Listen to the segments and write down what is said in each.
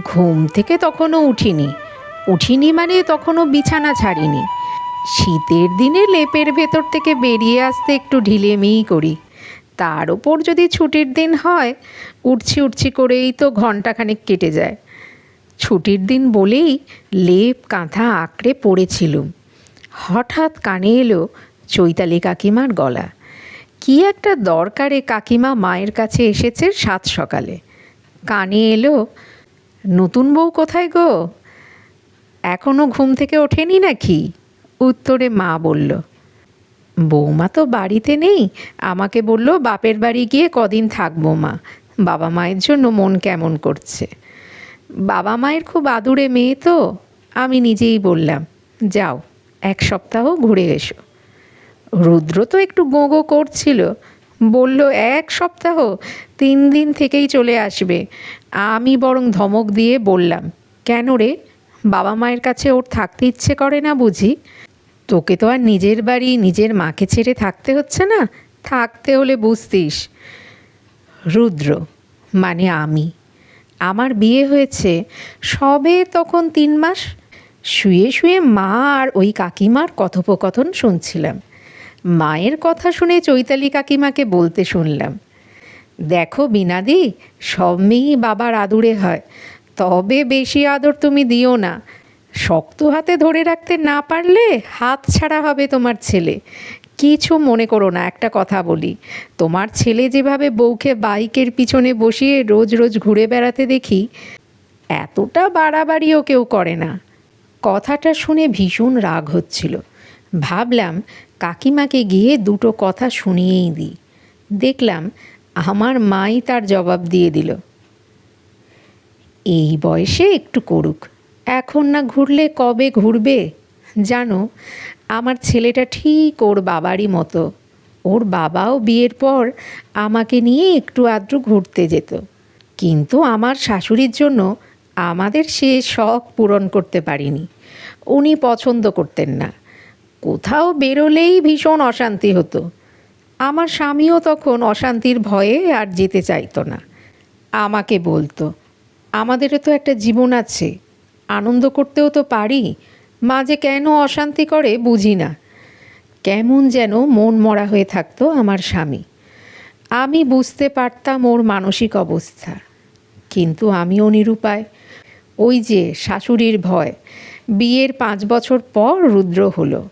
ঘুম থেকে তখনও উঠিনি মানে তখনও বিছানা ছাড়িনি। শীতের দিনে লেপের ভেতর থেকে বেরিয়ে আসতে একটু ঢিলেমিই করি। তার ওপর যদি ছুটির দিন হয়, উঠছি করেই তো ঘণ্টাখানেক কেটে যায়। ছুটির দিন বলেই লেপ কাঁথা আঁকড়ে পড়েছিলুম। হঠাৎ কানে এলো চৈতালি কাকিমার গলা। কি একটা দরকারে কাকিমা মায়ের কাছে এসেছে সাত সকালে। কানে এলো, নতুন বউ কোথায় গো? এখনও ঘুম থেকে ওঠেনি নাকি? উত্তরে মা বলল, বৌমা তো বাড়িতে নেই, আমাকে বলল বাপের বাড়ি গিয়ে কদিন থাকবো মা, বাবা মায়ের জন্য মন কেমন করছে। বাবা মায়ের খুব আদুরে মেয়ে তো, আমি নিজেই বললাম, যাও 1 সপ্তাহ ঘুরে এসো। রুদ্র তো একটু গোঁ করছিল, বলল 1 সপ্তাহ, 3 দিন থেকেই চলে আসবে। আমি বরং ধমক দিয়ে বললাম, কেন রে, বাবা মায়ের কাছে ওর থাকতে ইচ্ছে করে না বুঝি? তোকে তো আর নিজের বাড়ি নিজের মাকে ছেড়ে থাকতে হচ্ছে না, থাকতে হলে বুঝতিস। রুদ্র মানে আমি, আমার বিয়ে হয়েছে সবে তখন 3 মাস। শুয়ে শুয়ে মা আর ওই কাকিমার কথোপকথন শুনছিলাম। মায়ের কথা শুনে চৈতালি কাকিমাকে বলতে শুনলাম, দেখো বিনাদি, সব মেয়েই বাবার আদুরে হয়, তবে বেশি আদর তুমি দিও না। শক্ত হাতে ধরে রাখতে না পারলে হাত ছাড়া হবে তোমার ছেলে। কিছু মনে করো না, একটা কথা বলি, তোমার ছেলে যেভাবে বউকে বাইকের পিছনে বসিয়ে রোজ রোজ ঘুরে বেড়াতে দেখি, এতটা বাড়াবাড়িও কেউ করে না। কথাটা শুনে ভীষণ রাগ হচ্ছিল। ভাবলাম কাকিমাকে গিয়ে 2টো কথা শুনিয়েই দিই। দেখলাম আমার মাই তার জবাব দিয়ে দিল, এই বয়সে একটু করুক, এখন না ঘুরলে কবে ঘুরবে? জানো, আমার ছেলেটা ঠিক ওর বাবারই মতো। ওর বাবাও বিয়ের পর আমাকে নিয়ে একটু আধটু ঘুরতে যেত, কিন্তু আমার শাশুড়ির জন্য আমাদের সে শখ পূরণ করতে পারিনি। উনি পছন্দ করতেন না, কোথাও বেরোলেই ভীষণ অশান্তি হতো। আমার স্বামীও তখন অশান্তির ভয়ে আর যেতে চাইতো না। আমাকে বলতো, আমাদেরও তো একটা জীবন আছে, আনন্দ করতেও তো পারি, মা যে কেন অশান্তি করে বুঝি না। কেমন যেন মন মরা হয়ে থাকতো আমার স্বামী। আমি বুঝতে পারতাম ওর মানসিক অবস্থা, কিন্তু আমিও নিরুপায়। ওই যে শাশুড়ির ভয়। বিয়ের 5 বছর পর রুদ্র হলো।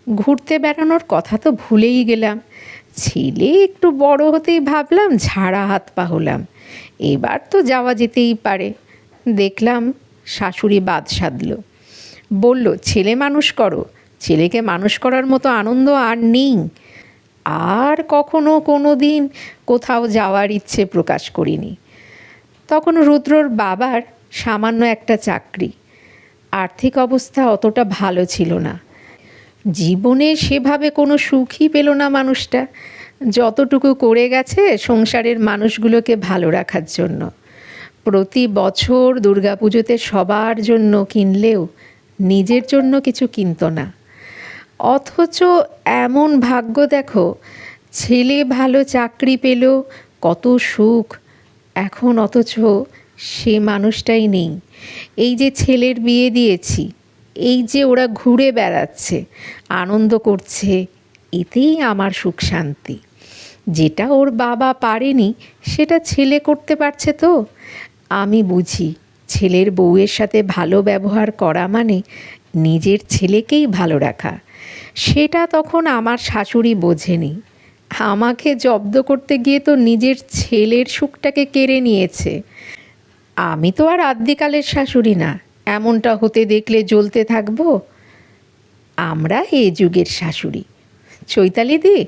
ঘুরতে বেড়ানোর কথা তো ভুলেই গেলাম। ছেলে একটু বড় হতেই ভাবলাম ঝাড়া হাত পা হলাম, এবার তো যাওয়া যেতেই পারে। দেখলাম শাশুড়ি বাদ সাধল, বলল, ছেলে মানুষ করো, ছেলেকে মানুষ করার মতো আনন্দ আর নেই। আর কখনো কোনো দিন কোথাও যাওয়ার ইচ্ছে প্রকাশ করিনি। তখন রুদ্রর বাবার সামান্য একটা চাকরি, আর্থিক অবস্থা অতটা ভালো ছিল না। জীবনে সেভাবে কোনো সুখই পেল না মানুষটা। যতটুকু করে গেছে সংসারের মানুষগুলোকে ভালো রাখার জন্য। প্রতি বছর দুর্গাপুজোতে সবার জন্য কিনলেও নিজের জন্য কিছু কিনত না। অথচ এমন ভাগ্য দেখো, ছেলে ভালো চাকরি পেল, কত সুখ, এখন অথচ সে মানুষটাই নেই। এই যে ছেলের বিয়ে দিয়েছি, এই যে ওরা ঘুরে বেড়াচ্ছে, আনন্দ করছে, এতেই আমার সুখ শান্তি। যেটা ওর বাবা পারেনি সেটা ছেলে করতে পারছে তো। আমি বুঝি ছেলের বউয়ের সাথে ভালো ব্যবহার করা মানে নিজের ছেলেকেই ভালো রাখা। সেটা তখন আমার শাশুড়ি বোঝেনি। আমাকে জব্দ করতে গিয়ে তো নিজের ছেলের সুখটাকে কেড়ে নিয়েছে। আমি তো আর আদ্যিকালের শাশুড়ি না, এমনটা হতে দেখলে জ্বলতে থাকবো। আমরা এ যুগের শাশুড়ি। চৈতালিদি,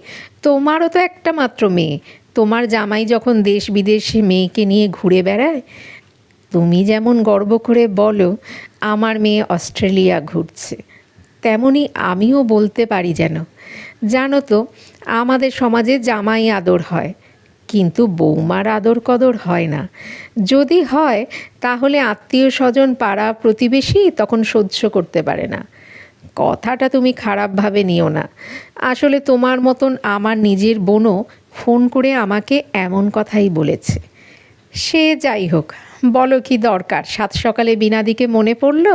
তোমারও তো একটা মাত্র মেয়ে, তোমার জামাই যখন দেশ বিদেশে মেয়েকে নিয়ে ঘুরে বেড়ায়, তুমি যেমন গর্ব করে বলো আমার মেয়ে অস্ট্রেলিয়া ঘুরছে, তেমনি আমিও বলতে পারি যেন। জানো তো, আমাদের সমাজে জামাই আদর হয়, কিন্তু বৌমার আদর কদর হয় না। যদি হয় তাহলে আত্মীয় স্বজন পাড়া প্রতিবেশী তখন সহ্য করতে পারে না। কথাটা তুমি খারাপভাবে নিও না। আসলে তোমার মতন আমার নিজের বোনও ফোন করে আমাকে এমন কথাই বলেছে। সে যাই হোক, বলো কি দরকার, সাত সকালে বিনাদিকে মনে পড়ল?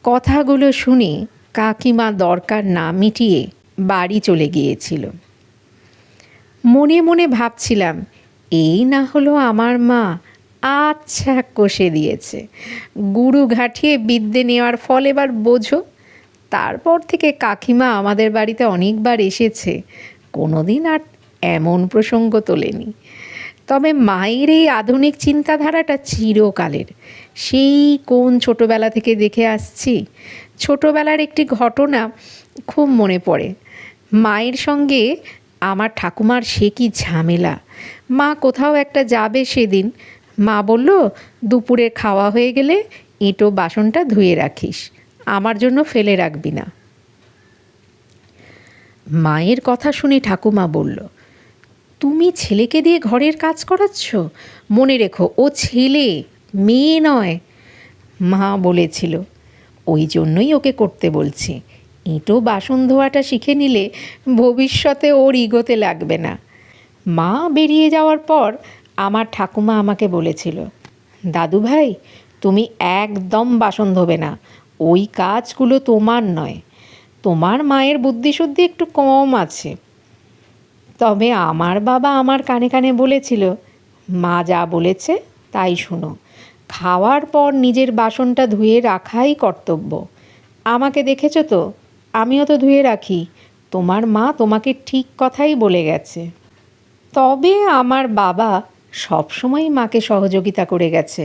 কথাগুলো শুনে কাকিমা দরকার না মিটিয়ে বাড়ি চলে গিয়েছিল। মনে মনে ভাবছিলাম, এই না হলো আমার মা, আচ্ছা কষে দিয়েছে, গুরু ঘাটিয়ে বিদ্যে নেওয়ার ফল এবার বোঝো। তারপর থেকে কাকিমা আমাদের বাড়িতে অনেকবার এসেছে, কোনো দিন আর এমন প্রসঙ্গ তোলেনি। তবে মায়ের এই আধুনিক চিন্তাধারাটা চিরকালের, সেই কোন ছোটোবেলা থেকে দেখে আসছি। ছোটোবেলার একটি ঘটনা খুব মনে পড়ে। মায়ের সঙ্গে আমার ঠাকুমার সে কি ঝামেলা। মা কোথাও একটা যাবে সেদিন, মা বলল, দুপুরে খাওয়া হয়ে গেলে এঁটো বাসনটা ধুয়ে রাখিস, আমার জন্য ফেলে রাখবি না। মায়ের কথা শুনে ঠাকুমা বলল, তুমি ছেলেকে দিয়ে ঘরের কাজ করাচ্ছ? মনে রেখো ও ছেলে, মেয়ে নয়। মা বলেছিল, ওই জন্যই ওকে করতে বলছি, এঁটো বাসন ধোয়াটা শিখে নিলে ভবিষ্যতে ওর ইগোতে লাগবে না। মা বেরিয়ে যাওয়ার পর আমার ঠাকুমা আমাকে বলেছিল, দাদু ভাই, তুমি একদম বাসন ধোবে না, ওই কাজগুলো তোমার নয়, তোমার মায়ের বুদ্ধিশুদ্ধি একটু কম আছে। তবে আমার বাবা আমার কানে কানে বলেছিল, মা যা বলেছে তাই শোনো, খাওয়ার পর নিজের বাসনটা ধুয়ে রাখাই কর্তব্য। আমাকে দেখেছো তো, আমিও তো ধুয়ে রাখি, তোমার মা তোমাকে ঠিক কথাই বলে গেছে। তবে আমার বাবা সবসময় মাকে সহযোগিতা করে গেছে।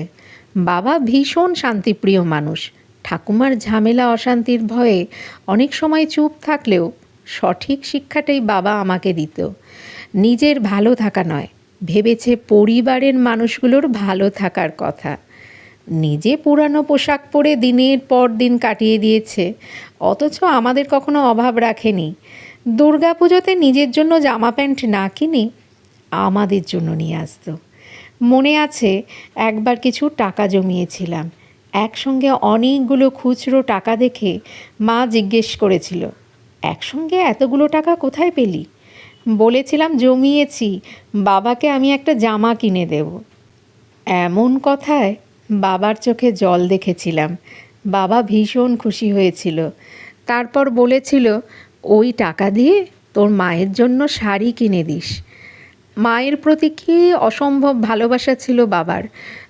বাবা ভীষণ শান্তিপ্রিয় মানুষ। ঠাকুমার ঝামেলা অশান্তির ভয়ে অনেক সময় চুপ থাকলেও সঠিক শিক্ষাটাই বাবা আমাকে দিত। নিজের ভালো থাকা নয়, ভেবেছে পরিবারের মানুষগুলোর ভালো থাকার কথা। নিজে পুরানো পোশাক পরে দিনের পর দিন কাটিয়ে দিয়েছে, অথচ আমাদের কখনো অভাব রাখেনি। দুর্গাপুজোতে নিজের জন্য জামা প্যান্ট না কিনে আমাদের জন্য নিয়ে আসতো। মনে আছে, একবার কিছু টাকা জমিয়েছিলাম, একসঙ্গে অনেকগুলো খুচরো টাকা দেখে মা জিজ্ঞেস করেছিল, একসঙ্গে এতগুলো টাকা কোথায় পেলি? বলেছিলাম, জমিয়েছি, বাবাকে আমি একটা জামা কিনে দেব। এমন কথায় বাবার চোখে জল দেখেছিলাম। বাবা ভীষণ খুশি হয়েছিল। তারপর বলেছিল, ওই টাকা দিয়ে তোর মায়ের জন্য শাড়ি কিনে দিস। মায়ের প্রতি কী অসম্ভব ভালোবাসা ছিল বাবার।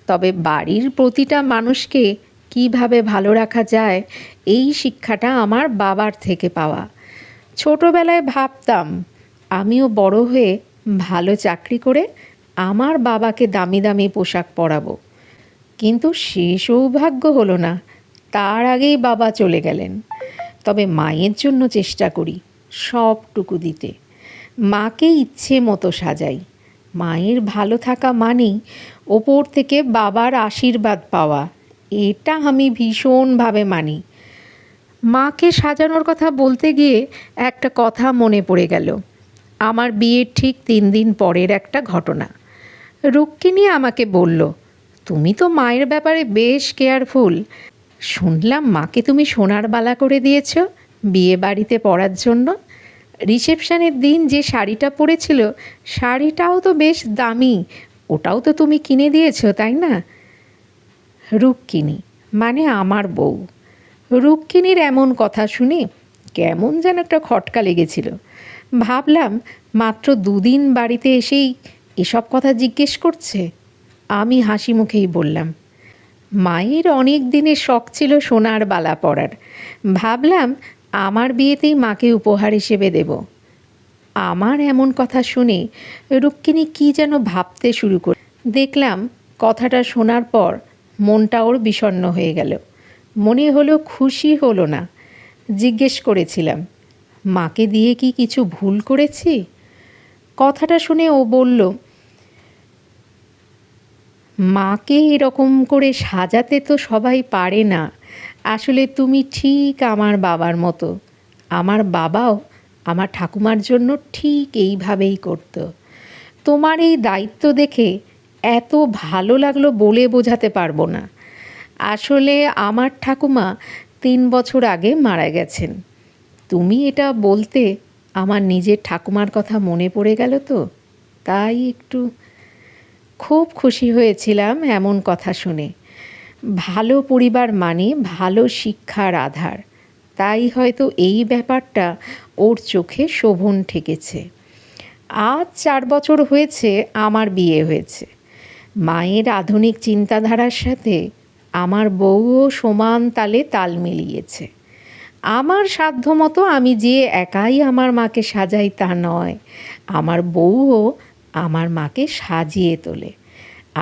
তবে বাড়ির প্রতিটা মানুষকে কিভাবে ভালো রাখা যায়, এই শিক্ষাটা আমার বাবার থেকে পাওয়া। ছোটোবেলায় ভাবতাম আমিও বড় হয়ে ভালো চাকরি করে আমার বাবাকে দামি দামি পোশাক পরাবো, কিন্তু সে সৌভাগ্য হলো না। তার আগেই বাবা চলে গেলেন। তবে মায়ের জন্য চেষ্টা করি সবটুকু দিতে। মাকে ইচ্ছে মতো সাজাই। মায়ের ভালো থাকা মানেই ওপর থেকে বাবার আশীর্বাদ পাওয়া, এটা আমি ভীষণভাবে মানি। মাকে সাজানোর কথা বলতে গিয়ে একটা কথা মনে পড়ে গেল। আমার বিয়ের ঠিক 3 দিন পরের একটা ঘটনা। রুক্মিণী আমাকে বলল, তুমি তো মায়ের ব্যাপারে বেশ কেয়ারফুল, শুনলাম মাকে তুমি সোনার বালা করে দিয়েছ বিয়ে বাড়িতে পরার জন্য। রিসেপশনের দিন যে শাড়িটা পরেছিল, শাড়িটাও তো বেশ দামি, ওটাও তো তুমি কিনে দিয়েছো, তাই না? রুক্মিণী মানে আমার বউ। রুক্মিণীর এমন কথা শুনে কেমন যেন একটা খটকা লেগেছিল। ভাবলাম, মাত্র 2 দিন বাড়িতে এসেই এসব কথা জিজ্ঞেস করছে। আমি হাসি মুখেই বললাম, মায়ের অনেক দিনের শখ ছিল সোনার বালা পরার, ভাবলাম আমার বিয়েতেই মাকে উপহার হিসেবে দেব। আমার এমন কথা শুনে রুক্মিণী কী যেন ভাবতে শুরু করে। দেখলাম কথাটা শোনার পর মনটা ওর বিষণ্ণ হয়ে গেল। মনে হলো খুশি হলো না। জিজ্ঞেস করেছিলাম, মাকে দিয়ে কি কিছু ভুল করেছি? কথাটা শুনে ও বলল, মাকে এরকম করে সাজাতে তো সবাই পারে না। আসলে তুমি ঠিক আমার বাবার মতো। আমার বাবাও আমার ঠাকুমার জন্য ঠিক এইভাবেই করতো। তোমার এই দায়িত্ব দেখে এত ভালো লাগলো বলে বোঝাতে পারবো না। আসলে আমার ঠাকুমা 3 বছর আগে মারা গেছেন। তুমি এটা বলতে আমার নিজের ঠাকুমার কথা মনে পড়ে গেল তো, তাই একটু। খুব খুশি হয়েছিলাম এমন কথা শুনে। ভালো পরিবার মানে ভালো শিক্ষার আধার। তাই হয়তো এই ব্যাপারটা ওর চোখে শোভন ঠেকেছে। আজ 4 বছর হয়েছে আমার বিয়ে হয়েছে। মায়ের আধুনিক চিন্তাধারার সাথে আমার বউও সমান তালে তাল মিলিয়েছে। আমার সাধ্যমতো আমি যে একাই আমার মাকে সাজাই তা নয়, আমার বউও আমার মাকে সাজিয়ে তোলে।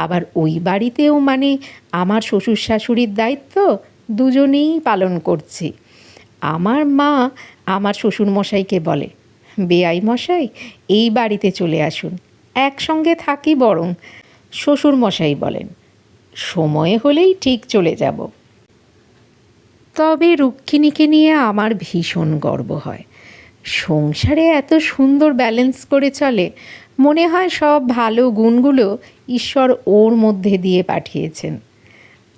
আবার ওই বাড়িতেও মানে আমার শ্বশুর শাশুড়ির দায়িত্ব দুজনেই পালন করছি। আমার মা আমার শ্বশুরমশাইকে বলে, বেয়াই মশাই এই বাড়িতে চলে আসুন, একসঙ্গে থাকি বরং। শ্বশুরমশাই বলেন, সময় হলেই ঠিক চলে যাব। তবে রুক্মিণীকে নিয়ে আমার ভীষণ গর্ব হয়। সংসারে এত সুন্দর ব্যালেন্স করে চলে, মনে হয় সব ভালো গুণগুলো ঈশ্বর ওর মধ্যে দিয়ে পাঠিয়েছেন।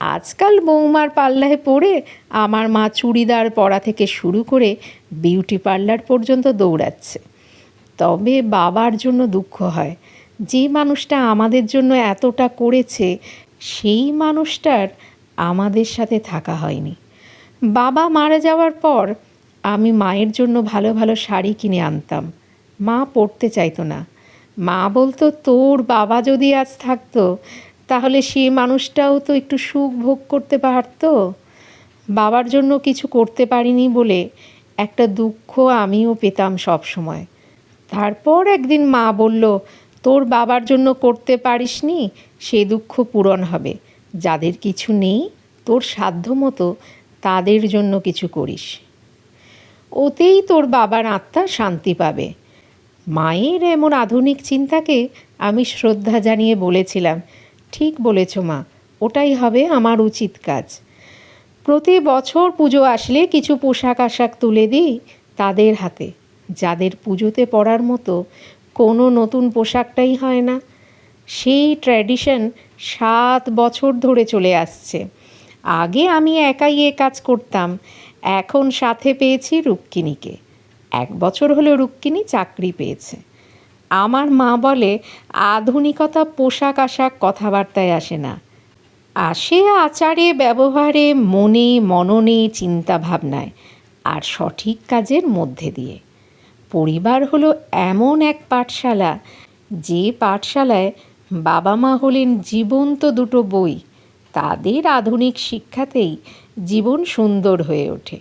আজকাল বৌমার পাল্লায় পড়ে আমার মা চুড়িদার পরা থেকে শুরু করে বিউটি পার্লার পর্যন্ত দৌড়াচ্ছে। তবে বাবার জন্য দুঃখ হয়, যে মানুষটা আমাদের জন্য এতটা করেছে সেই মানুষটার আমাদের সাথে থাকা হয়নি। বাবা মারা যাওয়ার পর আমি মায়ের জন্য ভালো ভালো শাড়ি কিনে আনতাম। মা পরতে চাইতো না। মা বলতো, তোর বাবা যদি আজ থাকতো তাহলে সে মানুষটাও তো একটু সুখ ভোগ করতে পারতো। বাবার জন্য কিছু করতে পারিনি বলে একটা দুঃখ আমিও পেতাম সব সময়। তারপর একদিন মা বলল, তোর বাবার জন্য করতে পারিসনি, সে দুঃখ পূরণ হবে। যাদের কিছু নেই তোর সাধ্যমতো তাদের জন্য কিছু করিস, ওতেই তোর বাবার আত্মা শান্তি পাবে। মায়ের এমন আধুনিক চিন্তাকে আমি শ্রদ্ধা জানিয়ে বলেছিলাম, ঠিক বলেছ মা, ওটাই হবে আমার উচিত কাজ। প্রতি বছর পুজো আসলে কিছু পোশাক আশাক তুলে দিই তাদের হাতে, যাদের পুজোতে পরার মতো কোনো নতুন পোশাকটাই হয় না। সেই ট্র্যাডিশন 7 বছর ধরে চলে আসছে। আগে আমি একাই এ কাজ করতাম, এখন সাথে পেয়েছি রুক্মিণীকে। 1 বছর হলো রুক্মিণী চাকরি পেয়েছে। আমার মা বলে, আধুনিকতা পোশাক আশাক কথাবার্তায় আসে না, আসে আচারে ব্যবহারে, মনে মননে চিন্তা ভাবনায় আর সঠিক কাজের মধ্যে দিয়ে। পরিবার হলো এমন এক পাঠশালা, যে পাঠশালায় বাবা মা হলেন জীবন্ত দুটো বই। তাদের আধুনিক শিক্ষাতেই জীবন সুন্দর হয়ে ওঠে।